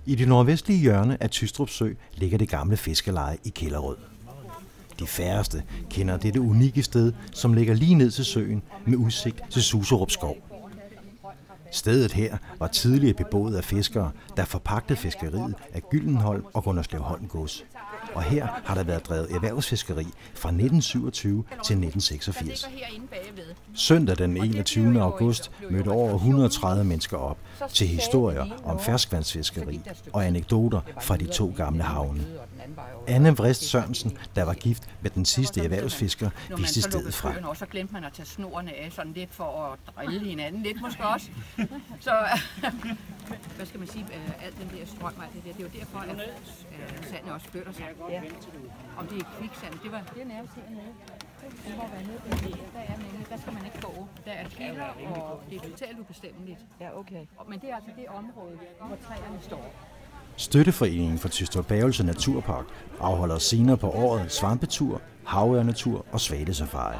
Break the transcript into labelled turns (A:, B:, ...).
A: I det nordvestlige hjørne af Tystrup Sø ligger det gamle fiskerleje i Kælderød. De færreste kender dette unikke sted, som ligger lige ned til søen med udsigt til Suserup Skov. Stedet her var tidligere beboet af fiskere, der forpagtede fiskeriet af Gyldenholm og Gunderslev Holm Gods. Og her har der været drevet erhvervsfiskeri fra 1927 til 1986. Søndag den 21. august mødte over 130 mennesker op til historier om ferskvandsfiskeri og anekdoter fra de to gamle havne. Anne Vrist Sørensen, der var gift med den sidste erhvervsfisker, viste stedet fra.
B: Og så glemte man at tage snorene af, sådan lidt for at drille hinanden lidt måske også. Så hvad skal man sige, alt den der strøm og alt det der, det er jo derfor, at sandet også flytter sig. Ja. Om det er kviksand, det er nærmest hernede. Det må være nede der er nemlig, der skal man ikke gå. Der er kilder, og det er totalt ubestemmeligt. Ja, okay. Men det er altså det område, hvor træerne står.
A: Støtteforeningen for Tystrup-Bavelse Naturpark afholder senere på året svampetur, havørnetur og svalesafari.